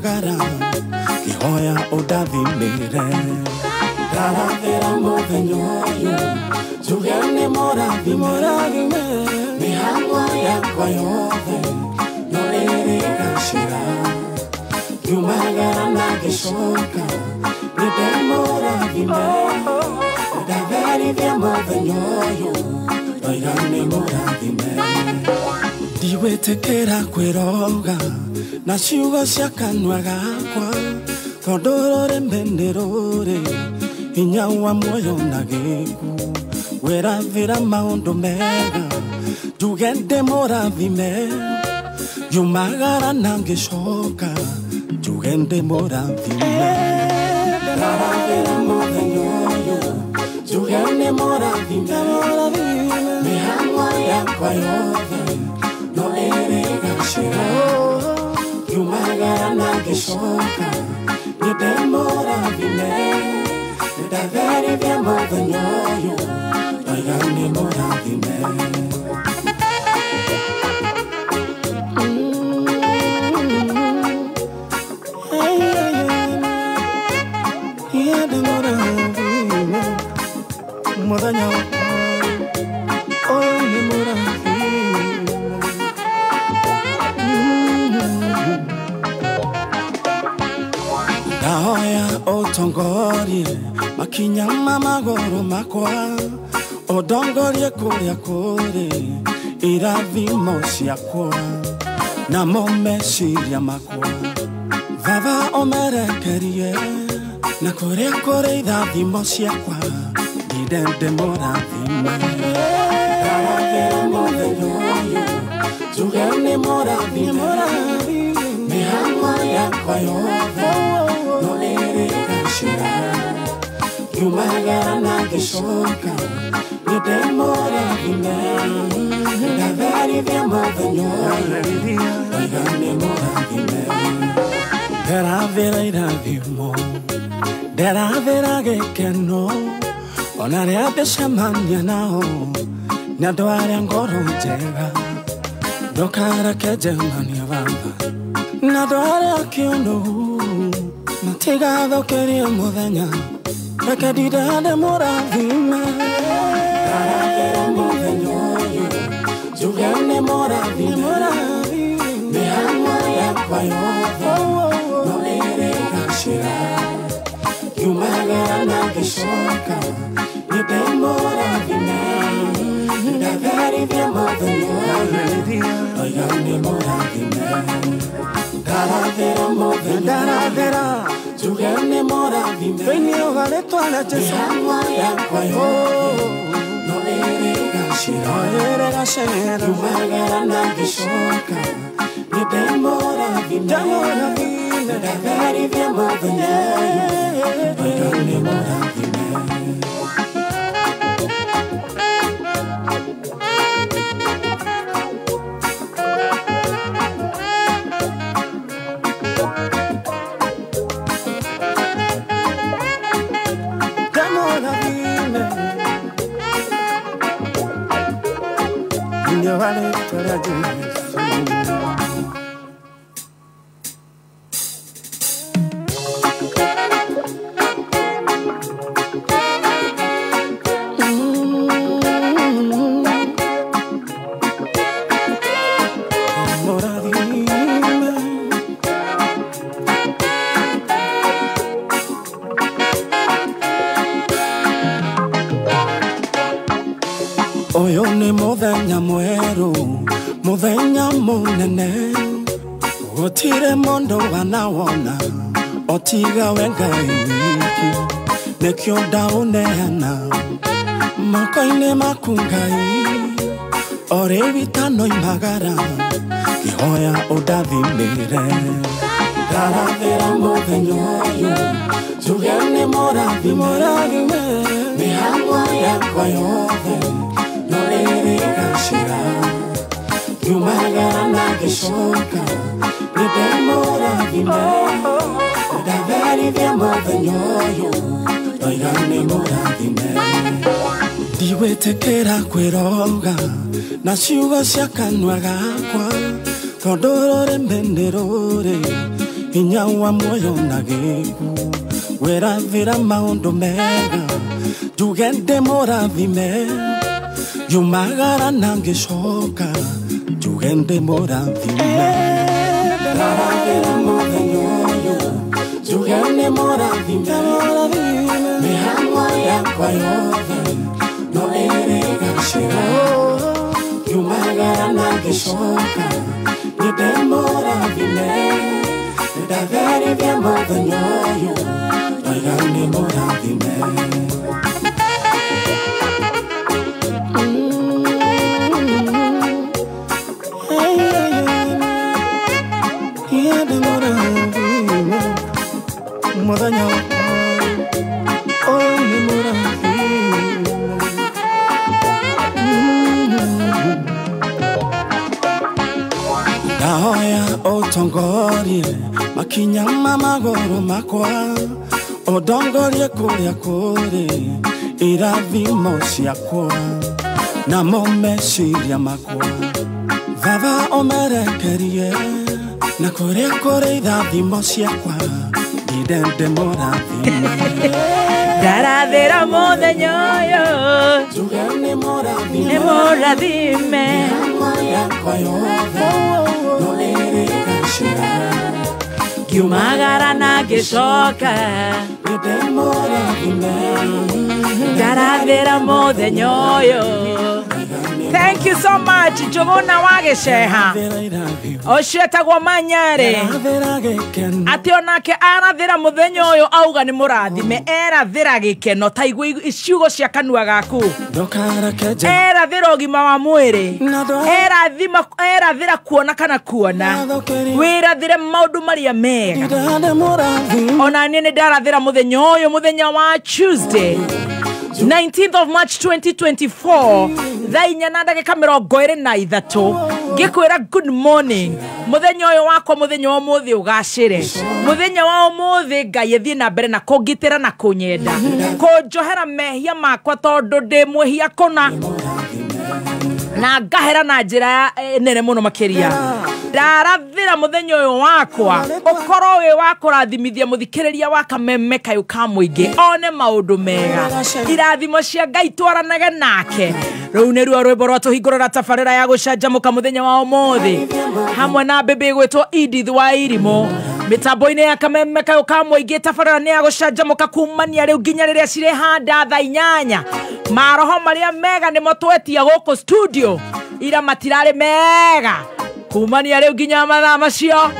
gara kihoya udathimire ndaravira muthenyoyu tugene morathime mihang'o yakwa yothe no iri gacira yumagara na gicoka ninde morathime ndaverithia muthenyoyu oiga ni morathime ndiwetekera kwiroga na ciugo cia kanua gakwa tondu rurimi ni ruri hinya wa muoyo na giku wirathira maundu mega njuge ndi murathime yumagara na ngicoka njuge ndi murathime ndaravira muthenya uyu njuge ni murathime mihang'o yakwa yothe no iri gacira yumagara na gicoka ninde morathime ndaverithia muthenya uyu oiga ni morathime muthenya uyu ni morathime ndahoya utongorie makinya ma magoro makwa udongorie kuria kuri irathimo ciakwa namo meciria makwa baba omerekerie na kuria kuri irathimo ciakwa ndinde ndi murathime ndaravira muthenya uyu njuge ni murathime mihang'o yakwa yothe no iri gacira yumagara na gicoka ninde morathime ndaverithia muthenya uyu oiga ni morathime ndaravira irathimo ndaravira gikeno ona ria ndicemania nao ni andu aria ngoro njega ndukareke njemania baba na andu aria kiundu matigathukirie muthenya reke ndinde murathime ndaravira muthenya uyu njuge ni murathime mihang'o yakwa yothe no iri gacira yumagara na gicoka ninde morathime ndaverithia muthenya uyu oiga ni morathime ndaravira muthenya njuge ni morathime mihang'o yakwa yothe no iri gacira yumagara na gicoka ninde morathime ndaverithia muthenya uyu oiga ni morathime Oyo ni muthenya mweru muthenya munene gutire mundu wanawona otiga we Ngai wiki nikio ndauneana moko-ini maku Ngai ori witano imagara kihoya udathimire ndaravira muthenya uyu njuge ni murathime mihang'o yakwa yothe no iri gacira yumagara na gicoka ninde morathime ndaverithia muthenya uyu oiga ni morathime ndiwetekera kwiroga na ciugo cia kanua gakwa tondu rurimi ni ruri hinya wa muoyo na giku werathira maundu mega jugende morathime yumagara na ngicoka jugende morathime werathira muthenya jugende morathime mihango yakwa yothe no erigacira yumagara na ngicoka jugende morathime ndatheri muthenya uyu oigani morathime muthenya uyu ni morathime ndahoya utongorie makinya magoro makwa odongorie kuria kuri irathimo ciakwa na momeciria makwa baba omerekerie na kuria kuri irathimo ciakwa ndende morathime ndarathira muthenya uyu jugane morathime morathime yakwa yothe no erigacira yumagara na gicoka ndende morathime ndarathira muthenya uyu. Thank you so much Jogona wagesheha oshetagwo manyare ati onake arathira muthenya uyu auga ni murathime erathira gikeno taigwe iciugo cia kanua gaku erathira ugima wa mwiri erathira kuona kana kuona wirathire maundu maria mega ona ni ndarathira muthenya uyu muthenya wa Tuesday 19th of March 2024 thainya na ndagika 23 gikwira good morning muthenya uyu wakwa muthenya wa muthi ugacire muthenya wa muthi Ngai thie na mbere na kungitira na kunyenda kunjohera mehia makwa tondu ndi mwehia kuna na ngahera na njira nene muno makiria ndarathira muthenya uyu wakwa ukorwo wi wa kurathimithia muthikiriria wa kameme kayu ka muingi one maundu mega irathimo cia Ngai twaranage nake riu ni ruo rwimbo rwa tuhingurira tabarira ya gucanjamuka muthenya wa umuthi hamwe na bebe gwitwo Edith wa Irimo mitambo-ini ya kameme kayu ka muingi tabarira ni ya gucanjamuka kumania riu nginya riria cire handa thaa 8 maroho maria mega nimo twetia guku studio ira matirari mega kumania riu nginya mathaa macio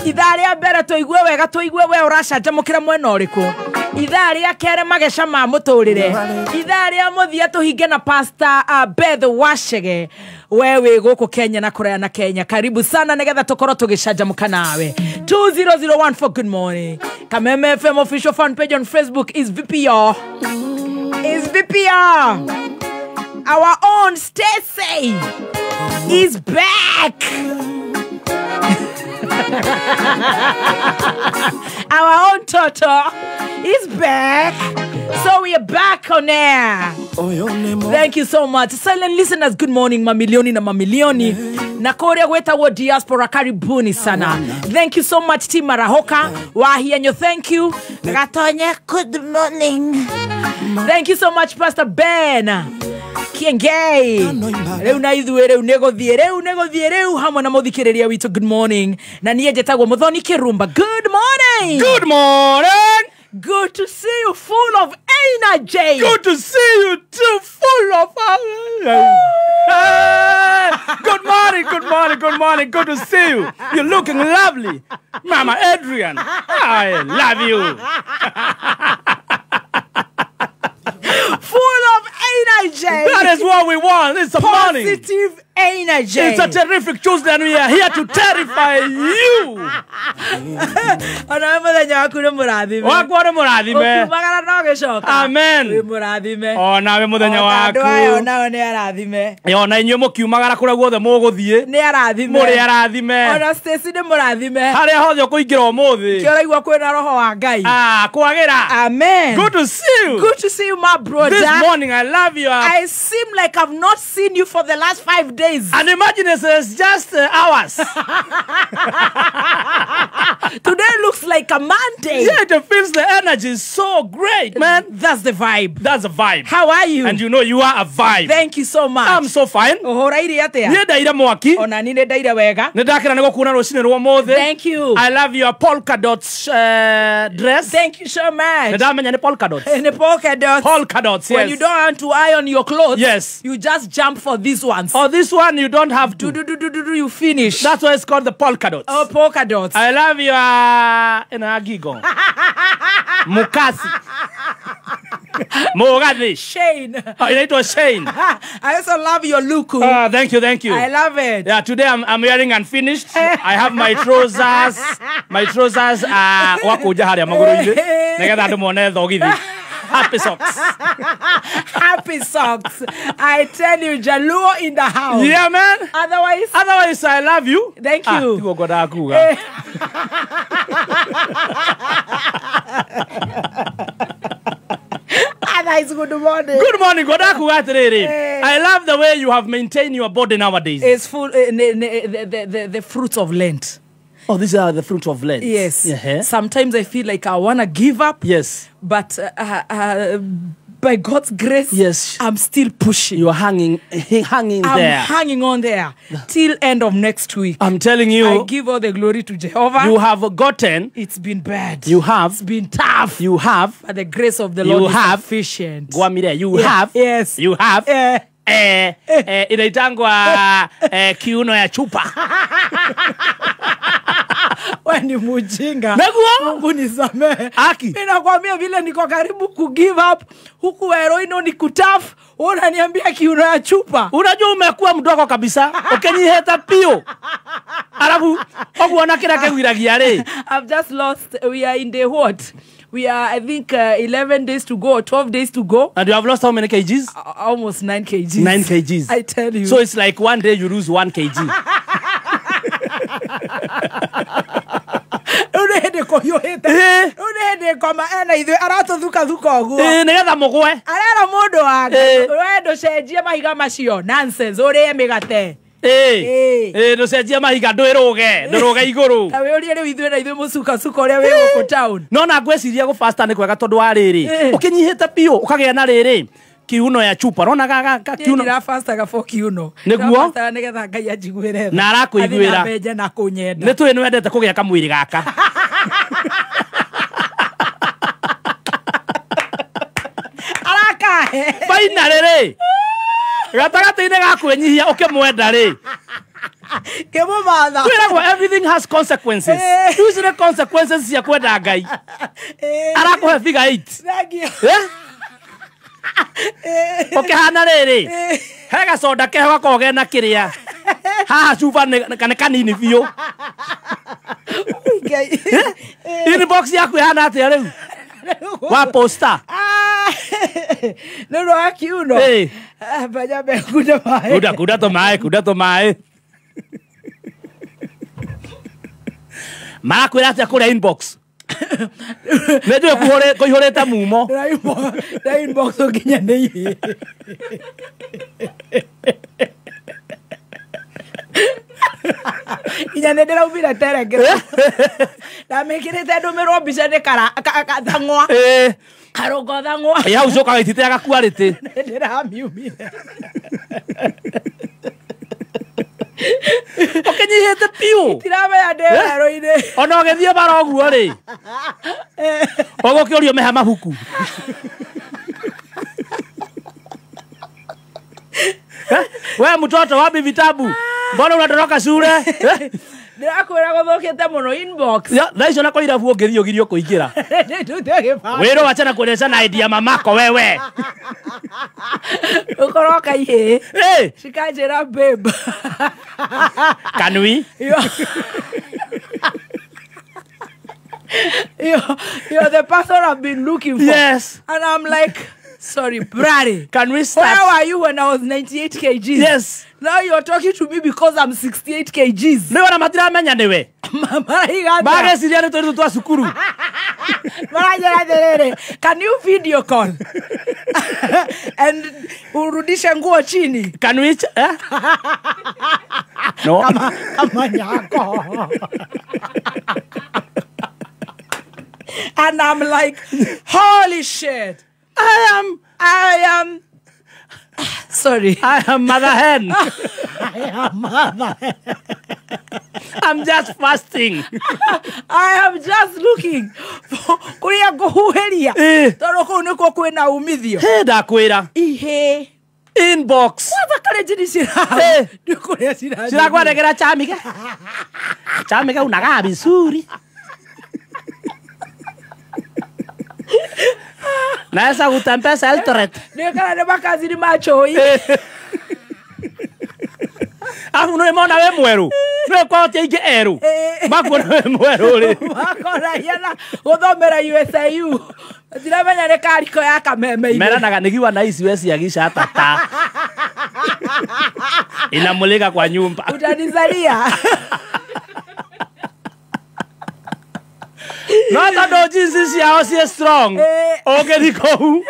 ithaa ria mbere tuigue wega tuigue we uracanjamukira mwena uriku ithaa ria kere mageca ma muturire ithaa ria muthia tuhinge na Pastor Beth Washege wewe guku Kenya na Korea na Kenya karibu sana nigetha tukorwo tugicanjamuka nawe 2001 for good morning Kameme FM official fan page on Facebook is VPR our own Stacy is back. Our own Toto is back. So we are back on air. Thank you so much. Silent listeners, good morning, mamilioni na mamilioni. Na Korea gwetagwo diaspora karibuni sana. Thank you so much Team Marahoka. Wahianyo, thank you. Gatonye, good morning. Thank you so much Pastor Ben Kiengei. Reu na ithuĩ reu negothie reu hamwe na muthikiriria witu good morning. Na niĩ njĩtagwo Muthoni Kirumba. Good morning. Good morning. Good to see you full of energy. Good to see you too full of Good morning. Good to see you. You're looking lovely. Mama Adrian, I love you. Full of energy. That is what we want. It's a morning. Positive energy. It's a terrific Tuesday and we are here to terrify you. Amen. Oh, nawe muthenya waku. Ona inyu mukiumagara kuria guothe muguthie. Ni arathime. Muri arathime. Ona Stacy ni murathime. Haria hothe kuingira umuthi. Kiraigua kwina roho wa Ngai. Kwagira. Amen. Good to see you. Good to see you, my brother. This morning I love you. I seem like I've not seen you for the last 5 days. days. And imagine it's just hours. Today looks like a Monday. Yeah, it feels the energy is so great, man. That's the vibe. That's a vibe. How are you? And you know you are a vibe. Thank you so much. I'm so fine. Uhoraire atia? Niĩ ndaire mwaki. Ona ni ndaire wega. Nĩ ndakĩra nĩ gũkuona rũcinĩ rwa ũmũthĩ. Thank you. I love your polka dots dress. Thank you so much. Nĩ ndamenya nĩ polka dots. In the polka dots. Polka dots, yes. When you don't want to iron your clothes, yes, you just jump for these ones. Oh, this one you don't have to. You finish. That's why it's called the polka dots. Oh, polka dots. I love your gigo. Mukasi. Mogadish. Shane. Oh, it was Shane. I also love your look. Thank you, thank you. I love it. Yeah, today I'm wearing unfinished. I have my trousers. My trousers are wakuja haria maguru-ini. Negetha andu mone thogithi. Happy socks. Happy socks. I tell you, Jaluo in the house. Yeah, man. Otherwise, I love you. Thank you. Good morning. Good morning. I love the way you have maintained your body nowadays. It's full the fruits of Lent. Oh, these are the fruits of Lent. Yes. Uh-huh. Sometimes I feel like I want to give up. Yes. But by God's grace, yes, I'm still pushing. You are hanging there. I'm hanging on there till end of next week. I'm telling you. I give all the glory to Jehovah. You have gotten. It's been bad. You have. It's been tough. You have. But the grace of the Lord is sufficient. You have. Yes. You have. Inaitangwa kiuno ya chupa. Wani mujinga. Mungu nisamehe. Aki. Mimi nakwambia vile niko karibu ku give up. Huku heroino ni kutaf. Unaniambia kiuno ya chupa. Unajua umekuwa mdogo kabisa. Ukenyiheta pio. Alafu ogwona kira kegwiragia ri. I've just lost. We are in the what? We are, I think, 11 days to go, or 12 days to go. And you have lost how many kgs? Almost 9 kgs. 9 kgs. I tell you. So it's like one day you lose 1 kg. Unehede ko yohete. Unehede ko maana ithu aratuthuka thuka oguo. Nigetha mugwe. Arera mundu wanga. Wendo cenjie mahiga macio. Nonsense. Urie migate. Nducenjie mahiga ndwiruge iguru. Tawe urie riu ithuĩ na ithuĩ musuka suka uria wi guku town. No na ngweciria gufasta ni kwega tondu wa riri. Ukinyihite pio ukagea na riri. Kiuno ya chupa rona gaga kiuno nira fasta ga for kiuno niguo fasta nigetha ngai ajiguire na arakuiguira abeje na kunyenda ni twi ni wendete kugia kamwiri gaka araka baina riri gatagati-ini gakwenyihia ukimwenda ri kemo matha kwiragwo everything has consequences usually consequences cia kwenda ngai arakuhe figure 8 Ukihana riri he gacoda keho gakoge na kiria haha chupa ne kanini biu inbox yaku ihana atia riu wa poster no akiuno banya be kuda to mai marakwira atia kuria inbox Nejo kuihorete mumo. Da inbox oginya nei. Inya nedera ubira teregira. Da mekirete ndumiro mbica ne kara thangwa. Karogo thangwa. Ya ucoka gaitite agakuarite. Ndera miumire. Ukenyihite piu. Tirame ya ndero ine. Ona ogethie bara oguo ri. Ogokiorio meha mabuku. Wewe mtoto wapi vitabu? Mbona unatoroka shule? Ndirakwira guthukite muno inbox. Na icio nako irabu ongethio girio kuingira. Wero wachana kueleza na idea mamako wewe. Ukoroka ihe. Hey, shikanjira babe. Can we? You're the person I've been looking for. Yes. And I'm like, sorry, Brady. Can we start? Where were you when I was 98 kgs? Yes. Now you're talking to me because I'm 68 kgs. Me wana matira menya niwe. Bage siria ni tori twa sukuru. Can you video call? And urudisha nguo chini. Can we no. Kama nyako. And I'm like, holy shit. I am sorry. I am Mother Hen. I am Mother Hen. I'm just fasting. I am just looking for kuria kuhuheria. Toro kunuko kwena umithio. Hey, ndakwira. Ihe. Inbox. Waza kale jini sira. Nikuria sira. Sira kwa negera chamike. Chamike unakaa vizuri. Naweza kutembeza Eldoret. Nikana ne makazi ni macho. Afu no mona we mweru. No kwa tige eru. Makwo we mweru ri. Makora yana uthomera USIU. Ndiramenya ne kariko ya kameme. Mera naga nigiwa na isi wesi yagisha tata. Inamulika kwa nyumba. Utanizalia. No tando jinsi yao si strong. Oge diko.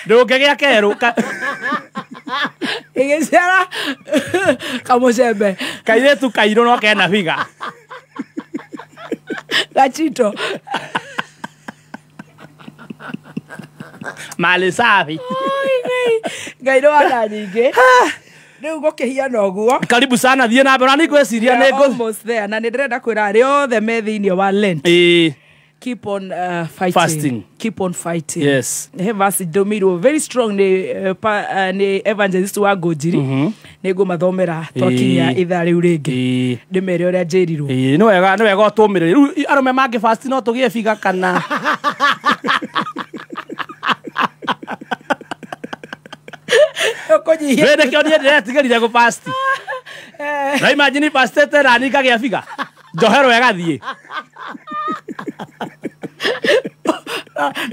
Ndoge ya keru. Igeshara kamosebe. Kaire tu kairo no kena figa. Gachito. Mali safi. Gairo ana nyinge. Riu gukihia noguo. Karibu sana thie na mbere ni gweciria nego. Almost there. Na ndirenda kwira ari othe me thiini wa Lent. Keep on fighting. Fasting. Keep on fighting. Yes. Verse domiro very strong ni evangelist wa Gojiri. Nego mathomera twakinya itha riu ringi. Ndimere uria njiriru. No wega utumire. Riu arume mangi fast no tugie figa kana. Okonyi. Wende kio nie ndetigerire go fast. Na imagine fastete na nika gia figa. Johero yagathie.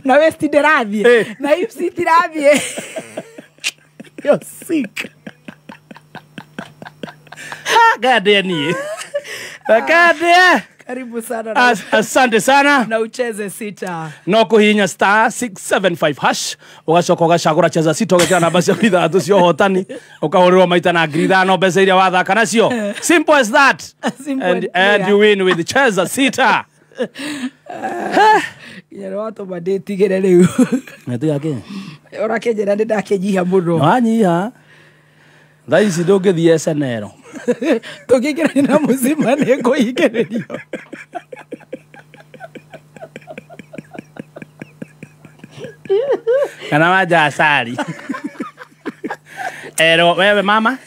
Na westi ndirathie. Na ipsi tirathie. You're sick. Gade nie. Gade. Karibu sana. Asante sana. Na ucheze sita. No kuhinya star 675 hash. Ugacoka ugacagura cheza sita ugekira namba cia ithatu cio hotani. Ukahurwo maita na ngiri no mbeca iria wathaka nacio. Simple as that. And you win with cheza sita. Yero watu madetigere riu. Netiga ke. Ora kenjera ndakejia muno. Wanyiha. Thaisi ndungithie senero. Tukigira na muzima nego igererio. Kana waja asali. Ero wewe mama,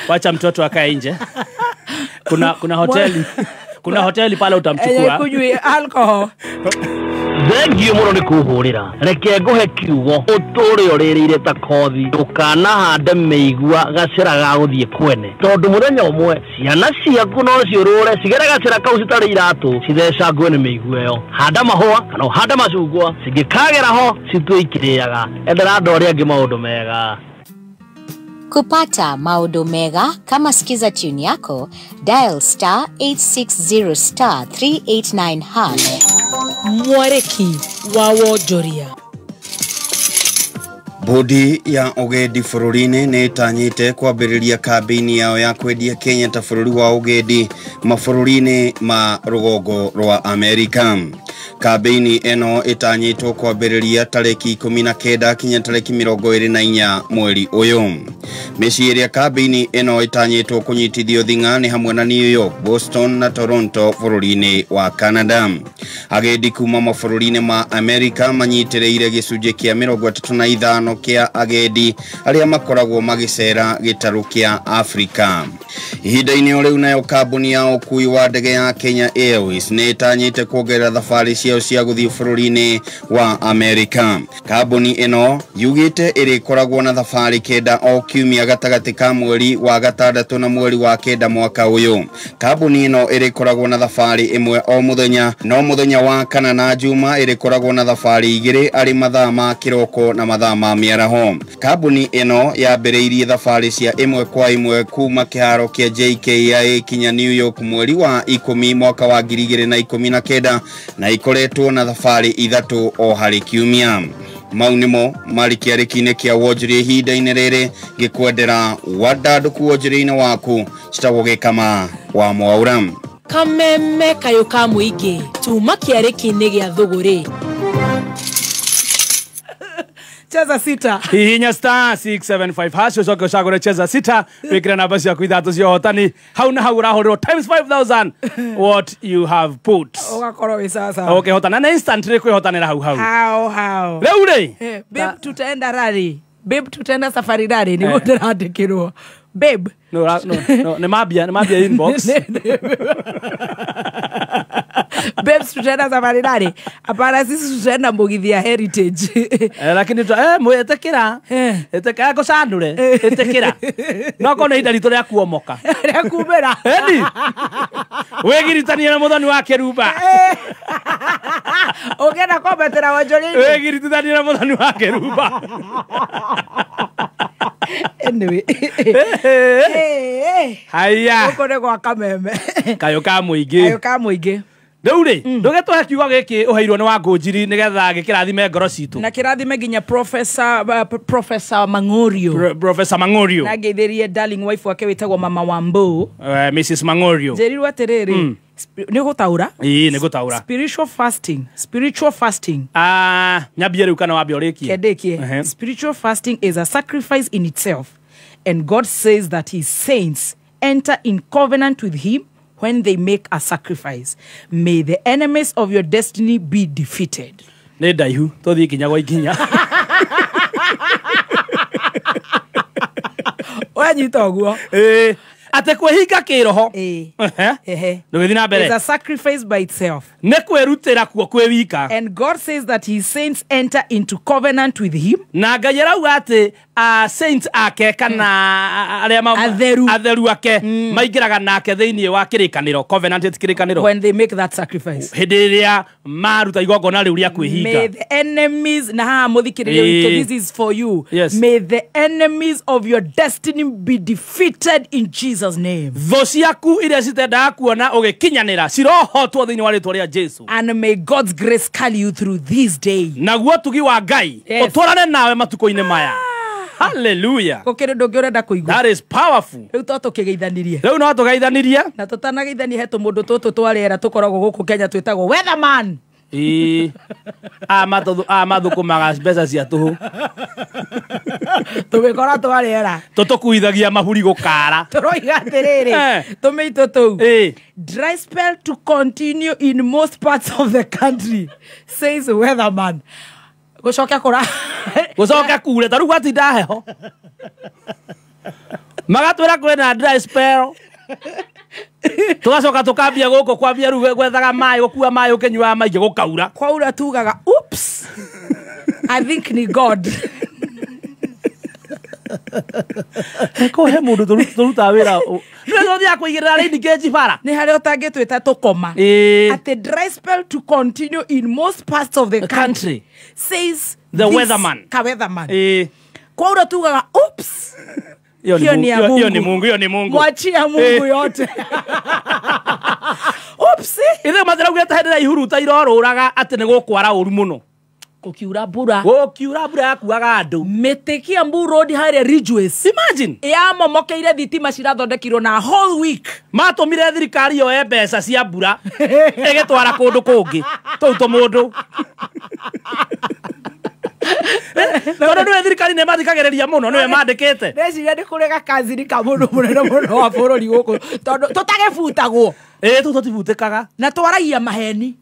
wacha mtoto akae nje. Kuna hoteli. Kuna hoteli pale utamchukua. Kunywi alcohol. Thengio muno ni kuhurira reke nguhe kiugo uturi uririre ta kothi ukana hande meigua gacira ga guthie kwene tondu muthenya umwe ciana ciaku no ciurure cigere gacira kau citari iratu citheca ngwene meigua yo handa mahua kana handa macungwa cingikagera ho citwikiriaga endera ndori angi maundu mega. Kupata maundu mega kama sikiza tune yako, dial star 860 star 389 hash. Mwareki wa wonjoria. Bodi ya ugendi bururi-ini ni itanyite kwambiriria kambini yao ya kwendia Kenya ta bururi wa ugendi mabũrũri-inĩ ma rũgongo rwa Amerika. Kambini eno itanyitwo kwambiriria tariki 19 kinya tariki 24 mweri uyu. Mĩciĩ ĩrĩa kambini eno itanyitwo kunyitithio thing'a ni hamwe na New York, Boston na Toronto bũrũri-inĩ wa Canada. Agendi kuma mabũrũri-inĩ ma Amerika manyitĩrĩire gĩcunjĩ kĩa 35 kia agendi aria makoragwo magicera gitaru kia Afrika. Ihinda-inĩ riu nayo kambuni ya ukui wa ndege ya Kenya Airways ni itanyite kuongerera thabari ciao cia guthii bũrũri-inĩ wa Amerika. Kambuni ino yugite irikoragwo na thabari kenda o kiumia gatagati ka mweri wa gatandatũ na mweri wa kenda mwaka uyu. Kambuni ino irikoragwo na thabari imwe o muthenya, no muthenya wa kana na juma irikoragwo na thabari igiri ari mathaa ma kiroko na mathaa ma miaraho. Kambuni ino yambĩrĩirie thabari cia imwe kwa imwe kuma kiharo kia JKIA kinya New York mweri wa 10 mwaka wa 2019 na ikoretwo na thabari ithatu o hari kiumia. maunimo mari kiarikine kia wonjiri ihinda-ini riri gikwendera wadanduku wonjiri-ini waku citagugikama wa Mwaura. Kameme kayo ka muingi tuma kiariki-ini gia thuguri. Cheza sita. Hihinya star 675 hash ucoke ucagure cheza sita wikire namba ciaku ithatu cia hotani hau na hau urahurwo times 5000 what you have put. Ugakorwo wi sasa. Okay, hotana na instantly kwihotanira hau hau. How Rĩu rĩ babe tutaenda rally. Babe tutaenda safari rally ni ndĩrandĩkĩrwo. Babe no nĩ mambia inbox. Babes tutaenda safari rally. Hapana sisi tutaenda Mbugithia Heritage. Lakini mwetekera etekera gũcandũre etekera no kone ihinda ritũ rĩa kuomoka rĩa kumĩra eni wĩgiritanie na mũthoni wa kĩrumba ũngĩenda kũmbetera wonjoria-inĩ wĩgiritithanie na mũthoni wa kĩrumba. Anyway haya gũkũ nĩ gwa Kameme kayo ka mũingĩ rĩu rĩ ndũgetũhe kiugo gĩkĩ ũheirwo nĩ wa Ngũnjiri nĩgetha gĩkĩrathime ngoro citũ na kĩrathime nginya Professor Mang'orio na ngeithĩrie darling wife wake wĩtagwo Mama Wambu Mrs Mang'orio njĩrirwo atĩrĩrĩ nĩ gũtaũra nĩ gũtaũra spiritual fasting nyambie rĩu kana wambia ũrĩkie kendĩkie spiritual fasting is a sacrifice in itself and God says that his saints enter in covenant with him when they make a sacrifice. May the enemies of your destiny be defeated. Nĩ ndaihu tũthiĩ kinya gwa ikinya wanyita ũguo ate kwĩhinga kĩroho ndũgĩthiĩ na mbere. It's a sacrifice by itself. Nĩ kwĩrutĩra kuo kwĩ wika. And God says that his saints enter into covenant with him. Na Ngai arauga atĩ saints ake kana arĩa atheru ake maingĩraga nake thĩinĩ wa kĩrĩkanĩro covenant kĩrĩkanĩro when they make that sacrifice. Hĩndĩ ĩrĩa maruta igongona rĩu rĩa kwĩhinga. May the enemies na haha mũthikĩrĩria witũ, this is for you. Yes. May the enemies of your destiny be defeated in Jesus name. Thũ ciaku iria citendaga kuona ũgĩkinyanĩra cirohotwo thĩinĩ wa rĩĩtwa rĩa Jesu. And may God's grace carry you through this day. Naguo tugi wa Ngai ũtwarane nawe matukũ-inĩ maya. Hallelujah. Gũkĩrĩ ndũngĩ ũrenda kũigua. That is powerful. Rĩu to tũkĩgeithanirie. Rĩu no tũgeithanirie. Na tũtanageithania he tũmũndũ tũtũ twarĩera tũkoragwo gũkũ Kenya twĩtagwo weatherman. Mathũkũmaga mbeca cia tũhũ. Tũmĩkora twarĩera. Tũtũkuithagia mahuri gũkara. Tũroiga atĩrĩrĩ. Tũmĩitũ tũu. Dry spell to continue in most parts of the country, says weatherman. Gũcoka kure tarĩu gwatinda heho magatwĩra kwĩna dry spell tũgacoka tũkambia gũkũ kwambia rĩu gwethaga maĩ gũkua maĩ ũkĩnyuaga maingĩ gũkaura kwaura tugaga oops I think ni God ko he mũndũ tũrutaga wĩra rĩu thia kũigĩrĩra rĩini ngeji bara nĩ harĩa ũtangĩtwĩta tũkoma at the dry spell to continue in most parts of the country says the weatherman kwaura tugaga oops hiyo ni Mungu mwachia Mungu yote oops ithe mathĩrauga hĩndĩ ihuruta irorũraga atĩ nĩ gũkwara ũru mũno Kukiura mbura yakuaga andũ mĩtĩ Kiambu Road harĩa Ridgeways imagine yamomokeire thitima cirathondekirwo na whole week matũmire thirikari yoe mbeca cia mbura ĩgĩtwara kũndũ kũngĩ tũu tũmũndũ tondũ nĩwe thirikari nĩ mathikagĩrĩria mũno nĩwe mandĩkĩte nĩciria nĩ kũrĩ gakazini ka mũndũ mũnene mũno wa bũrũri gũkũ tondũ tũtagĩbutagwo tũtibutĩkaga na twaragia maheni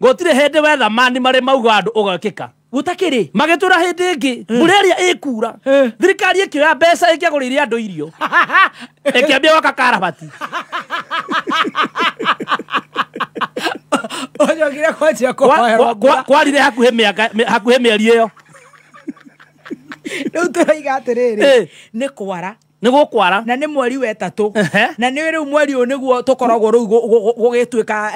gũtirĩ hĩndĩ weatherman marĩ mauga andũ ũgakĩka gutakĩrĩ magĩtũra hĩndĩ ĩngĩ mbura ĩrĩa ĩkura thirikari ĩkĩoya mbeca ĩkĩagũrĩire andũ irio ĩkĩambia gwaka karabati onyogire kwanjia kũhoerwo kwarire hakuhĩ mĩeri ĩyo rĩu tũroiga atĩrĩrĩ nĩ kwara nĩ gũkwara na nĩ mweri wetatũ na nĩ rĩu mweri ũyũ nĩguo tũkoragwo rĩu gũgĩtuĩka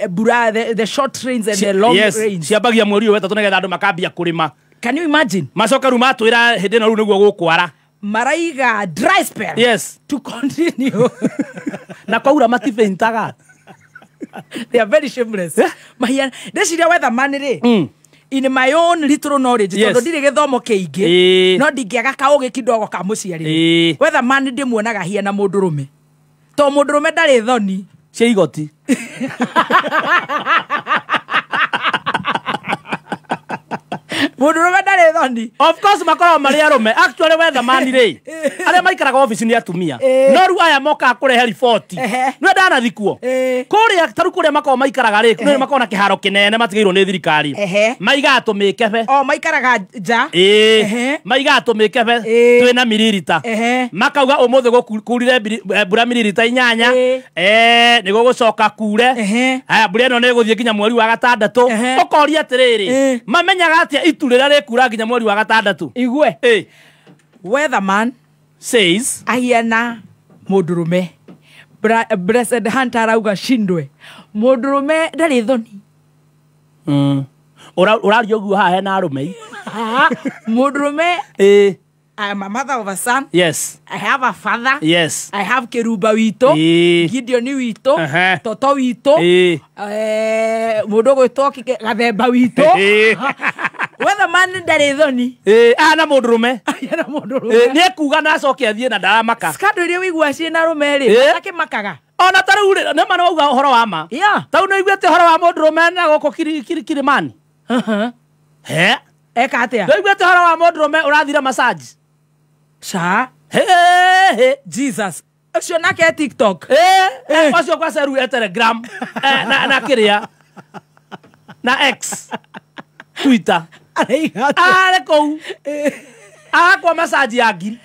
mbura the short rains and the long rains ciambagia mweri ũyũ wetatũ nĩgetha andũ makambia kũrĩma. Can you imagine macoka rĩu matwĩra hĩndĩ ĩno rĩu nĩguo gũkwara maraiga dry spell to continue na kwaura matifeintaga they are very shameless mahiana ndeciria weatherman rĩ in my own little knowledge tondo ndire githomo kiingi no ndingiaga kaugi kidogo ka muciari weatherman ndimuonaga hiena mundurume to mundurume ndari thoni cia igoti mundurume ndari thoni of course makoro mari arume actually weatherman ri aria maikaraga office ni atumia no ru aya moka kurehe report no ndana thikuo kuria taru kuria makoro maikaraga ri no makoro na kiharo kinene matigeirwo ni thirikari maiga atumikebe maikaraga nja maiga atumikebe twina mililita makauga umuthi gukurire mbura mililita 8 ni gugucoka kure aya mbura ino ni guthie nginya mweri wa gatandatu ukoria atiriri mamenyaga atia itu rira rikura nginya mweri wa gatandatu igwe weatherman says ahiana mundurume blessed hunter arauga shindwe mundurume ndari thoni urario guo haha hena arume mundurume I am a mother of a son. Yes. I have a father. Yes. I have Keruba wito. Gideon wito. Toto wito. Mudogo toki gathemba wito. Weatherman ndari thoni. Ana mundurume. Ana mundurume. Ni kuga na acoke athie na ndaramaka. Skado ri wigua ci na rume ri. Akimakaga. Ona taru ri na mano uga horo wa ma. Tau no igwete horo wa mundurume na goko kirimani. He? Eka atia. No igwete horo wa mundurume urathira massage. Cha? Jesus. Acio nake TikTok. Acio kwa seru ya Telegram. Na kiria. Na X. Twitter. Ale kou. Kwa massage ya ngiri.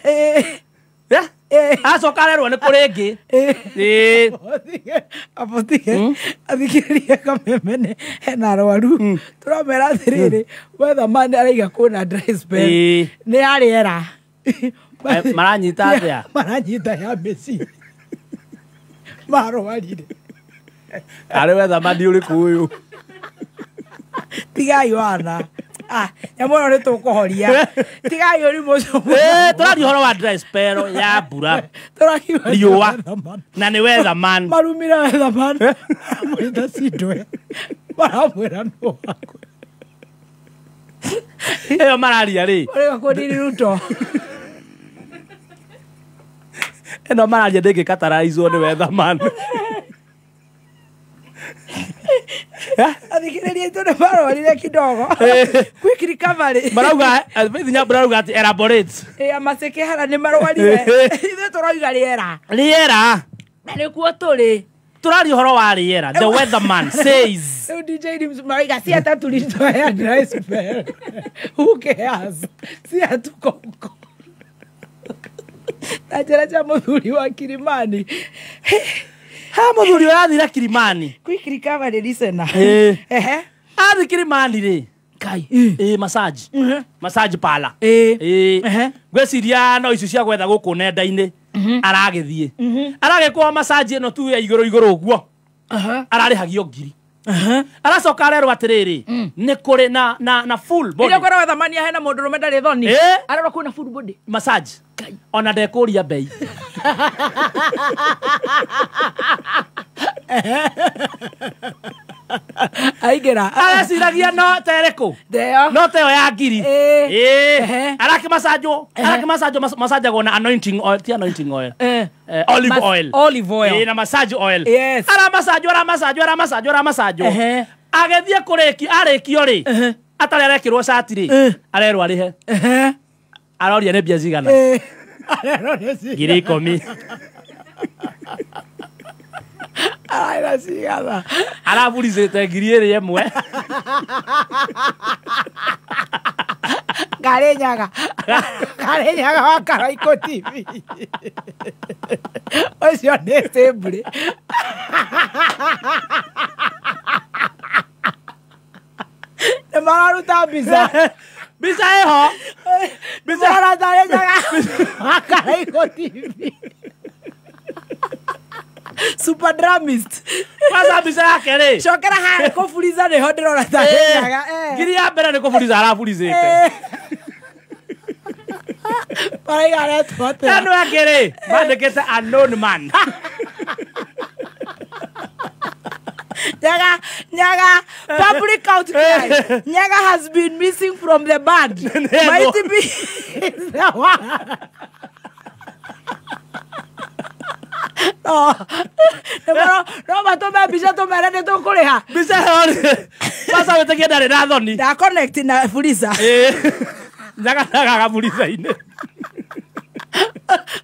Acoka rerwo ni kuringi. Apotige. Athikiria kamemene hena arwaru. Turamera atiriri. Weatherman araiga kuna dryspell. Ni ariera. Maranyita atia maranyita ya meci marwarire ari weatherman uri kuyu tigai wana nyamono ni tukuhoria tigai uri muco turari horo wa dryspell ya mbura riua na ni weatherman marumira weatherman mwita sindwe maramwira no wakwe eyo mararia ri uri ko ndiri ruto eno mararia ndenge kataraizwo ni weatherman athikireria itu ni marorire kidogo quick recovery marauga thinya marauga ati elaborate amaseke hara ni marwarire ithe turauga riera na ni kuo turi turari horo wa riera the weatherman says DJ Dims mariga si ata tulitoa dryspell who cares si atukoko Tajera cha muthuri wa Kilimani. Muthuri arathira Kilimani. Quick recovery listener. Athi Kilimani ri. Kai. Massage. Massage pala. Gweciria no icio cia gwetha guku nenda-ini. Aragithie. Aragikwa massage no tu ya iguru uguo. Ararihagio ngiri. Aracoka rero atiriri ni kuri na full body. Ile kwa Weatherman hena mundurume ndari thoni. Ararwa kuna full body. Massage. Ona ndekuria bei. Aigera. Araciragia no tereko. Deo. No teo ya ngiri. Araki massage gona anointing oil, ti anointing oil. Olive oil. Olive oil. Na massage oil. Yes. Ara massage. Agethie kureki arekio ri. Atari arekirwo shati ri. Arerwo arihe. Aroria ne bia zigana. Ngiri 10. Ara sigana. Arabulizete ngiri iri yemwe. Garenyaga wa Karaiko TV. Ocio ne semble. Ne mararuta biza. Bisa eho. Bisa Garenyaga wa Karaiko TV. Super dramist. Kwanza bisa yake ri. Shokera ha kufuliza ne hodero na Garenyaga. Ngiri ya mbere ni kufuliza arafulizete. Pai gare tote. Eno yake ri. Bandekete unknown man. Nyaga, public outcry. Nyaga has been missing from the band. Might be the one. No, matoma bisa to merene to kureha. Bisa hori. Sasa wetakia ndari na thoni. Da connect na Fuliza. Nyaga Fuliza ine.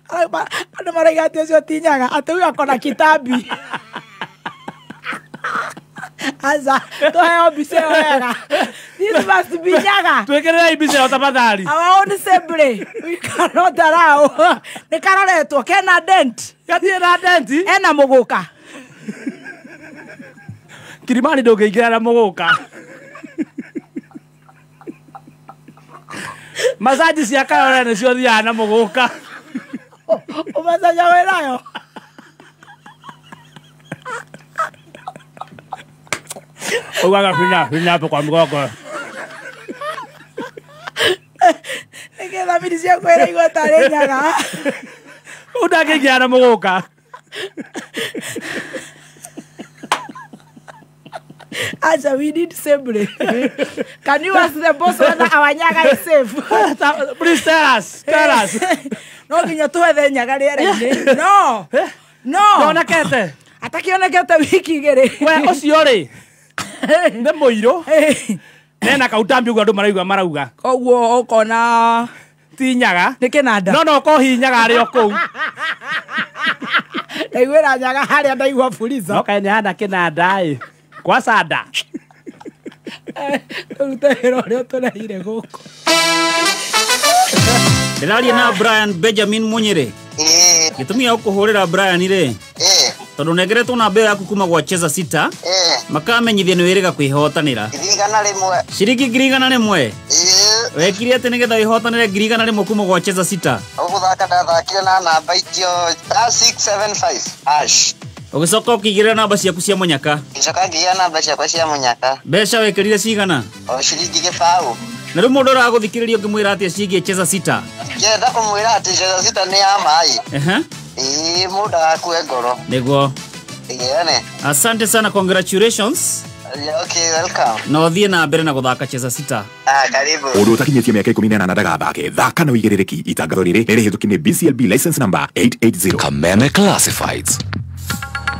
Ano marigati acio tinyaga atu akona kitabi. Aza, toheo biseo wega. This must be Nyaga. Tuekerera ibiseo tafadhali. Our own assembly. We cannot allow. Nikaroretwo kena dent. Gathiera dent. Ena muguka. Kirimani ndũngĩingĩra na mũgũka. Masaji cia Karore nĩcio thiaga na mũgũka. Umasaja wĩnayo. Ugaga finya hapo kwa mgongo. Nĩgetha miri cia kwĩra igota rĩ Nyaga. Ũndangĩingĩra na mũgũka. Acha, we need assembly. Can you ask the boss whether our Nyaga is safe? Please tell us. No nginya twethe Nyaga rĩera-inĩ. No. Nonekete. Atakionekete wiki igĩrĩ. We ũcio rĩ. Nĩ mũirũ. Nena kautambi ũguo andũ marauga. Koguo ũkona ti Nyaga. Nĩ kĩnanda. No ko hi Nyaga arĩ o kũu. Ndaiguĩra Nyaga harĩa ndaigua Fuliza. No kaĩ nĩ hana kĩnanda ĩ. Kwa sada. Rute wĩra ũrĩa tũreire gũkũ. Ndĩraria na Brian Benjamin Munyere. Gĩtũmia ũkũhũrĩra Brian rĩ. Tondũ nengeretwo namba yaku kuma gwa cheza sita. Makamenyithia nĩ wĩrĩga kwĩhotanĩra. Ciringi 1,100. Wekire atĩ nĩgetha wĩhotanĩre 1,100 kuma gwa cheza sita. Ũgũthaka ndathakire na namba icio 675 hash. Ũgĩcoka ũkĩigĩrĩra namba ciaku cia mũnyaka. Ngicoka ngĩiga namba ciakwa cia mũnyaka. Mbeca wekĩrire cigana? O ciringi gĩbaũ. Na rĩu mũndũ ũragũthikĩrĩria ũngĩmwĩra atĩa ciĩgiĩ cheza sita? Ngĩenda kũmwĩra atĩ cheza sita nĩ ya maĩ. Mũndũ agakue ngoro. Nĩguo. Asante sana, congratulations. Okay, welcome. Na ũthiĩ na mbere na gũthaka cheza sita. Karibu. Ũndũ ũtakinyĩtie mĩaka 18 ndagathake. Thaka na ũigĩrĩrĩki. Itangatho rĩrĩ nĩrĩhĩtũkie BCLB license number 880. Kameme Classifieds.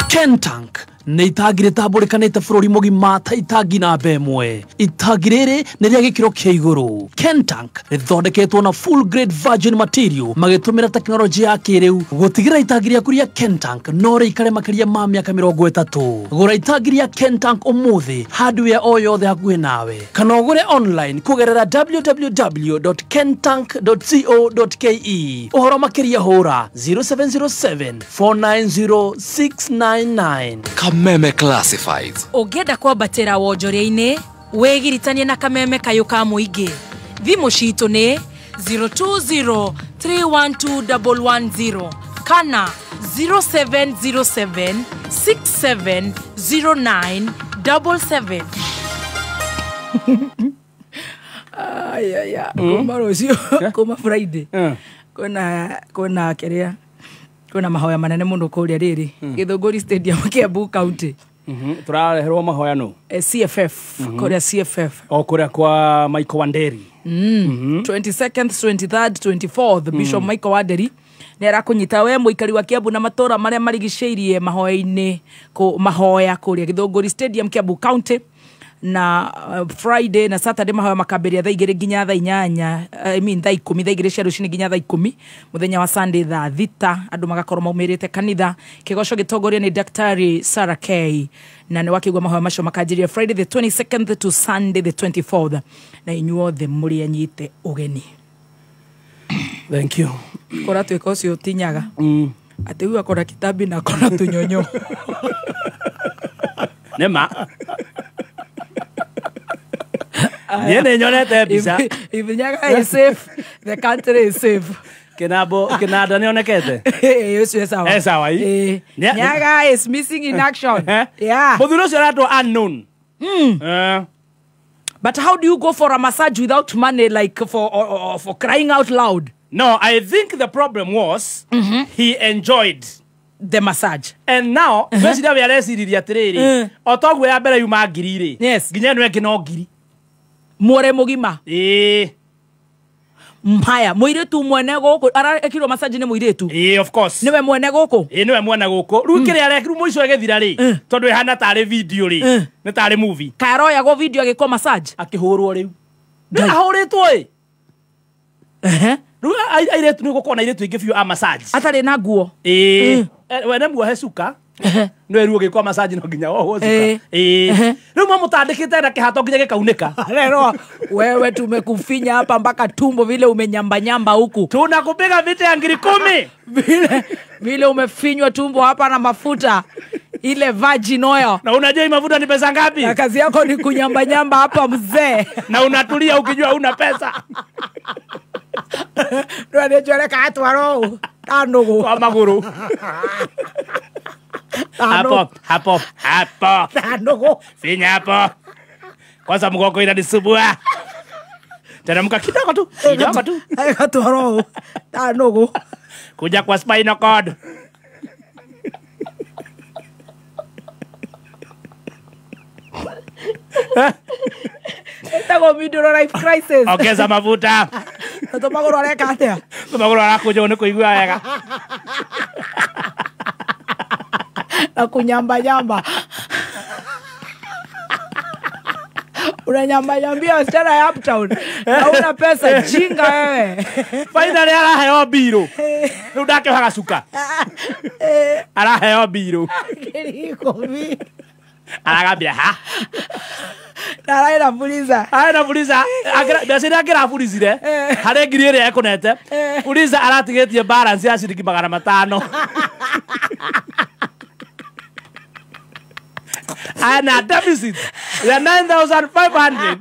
Kentank nĩ itangi rĩtambũrĩkanĩte bũrũri mũgima ta itangi namba ĩmwe. Itangi rĩrĩ nĩ rĩa gĩkĩro kĩa igũrũ. Kentank rĩthondeketwo na full grade virgin material magĩtũmĩra tekinoronjĩ ya kĩrĩu gũtigĩrĩra itangi rĩaku rĩa Kentank no rĩikare makĩria ma mĩaka 30. Gũra itangi rĩa Kentank ũmũthĩ hardware o yothe hakuhĩ nawe, kana ũgũre online kũgerera www.kentank.co.ke. Ũhoro makĩria hũra 0707 490 699. Kameme Classifieds. Ũngĩenda kwambatĩra wonjoria-inĩ, wĩgiritanie na kameme kayũ ka mũingĩ. Thimũ citũ nĩ 020312110 kana 0707670977. Kuma rũciũ, kuma Friday. Kuna kĩrĩa. Kuna mahoya manene mũno kũrĩa rĩrĩ. Gĩthũngũri Stadium Kiambu County. Tũrareherwo mahoya nũ? CFF, kũrĩa CFF. O kũrĩa kwa Michael Wanderi. 22nd, 23rd, 24th, Bishop Michael Wanderi nĩ arakũnyita we mũikari wa Kiambu na matũra marĩa marigicĩirie mahoya-inĩ mahoya kũrĩa Gĩthũngũri Stadium Kiambu County. Na Friday na Saturday mahoya makambĩrĩria thaa 2 nginya thaa 8, thaa 10, thaa 2 cia rũcinĩ nginya thaa 10. Mũthenya wa Sunday thaa 6 andũ magakorwo maumĩrĩte kanitha. Kĩgoco gĩtongorio nĩ Daktari Sarah K. Na nĩ wakĩigua mahoya macio makanjĩrĩria Friday the 22nd to Sunday the 24th. Na inyuothe mũrĩ anyite ũgeni. Thank you. Kora twĩka ũcio ti Nyaga. Atĩ huwa kora kitabi na kora tunyonyo. Nema. Niene nyonete mbica. If Nyaga is safe, the country is safe. Kinanda nĩonekete. Ũcio sawa. Sawa ii. Nyaga is missing in action. Yeah. Mũthuri ũcio aratwo unknown. But how do you go for a massage without money, like for crying out loud? No, I think the problem was he enjoyed the massage. And now, besi da yaresiriria atiriri. Otogwe ya mbere yuma ngiri ri. Yes. Nginya no ngino ngiri. More mugima. Mpaya, muiretu mwene goko ara ekirwo massage ne muiretu. Of course. Niwe mwene goko. Niwe mwene goko. Riu kiri arekiru muico egethira ri. Tondu ihana tare video ri. Ni tare movie. Karo ya go video agiko massage. Akihurwo riu. Ndahoretwo ri. Riu airetu ni gukona airetu ingi biu a massage. Atari na nguo. Wene muohe cuka. No ruo gikwa massage no nginya woho cuka. Riu mutandikite na kihato nginya gikaunika. Lero wewe tumekufinya hapa mpaka tumbo vile umenyamba huku. Tunakupiga vita ya ngiri 10. Vile umefinywa tumbo hapa na mafuta. Ile virgin oil. Na unajua mafuta ni pesa ngapi? Na kazi yako ni kunyamba hapa mzee. Na unatulia ukijua una pesa. Ndio anachoreka hatu waro. Tanogo. Kwa maguru. Hapo. Tanogo. Finya hapo. Kwanza mgongo inanisumbua. Teremka kidogo tu. Hatu waro. Tanogo. Kuja kwa spinal cord. Etago middle life crisis. Ongeza mafuta. Tomagoro areka atia. Tomagoro arakuja ni kuigua wega. Na kunyamba. Unanyambia wasichana ya uptown. Na una pesa jinga wewe. Finally araheo biro. Riu ndake hagacuka. Araheo biro. Kiriko mi. Aragambia ha. Araira fuliza. Biacara ngira fulizire. Hare ngiri ire ekonete. Fuliza aratigetie balance ya ciringi 500. Ana deficit ya 9,500.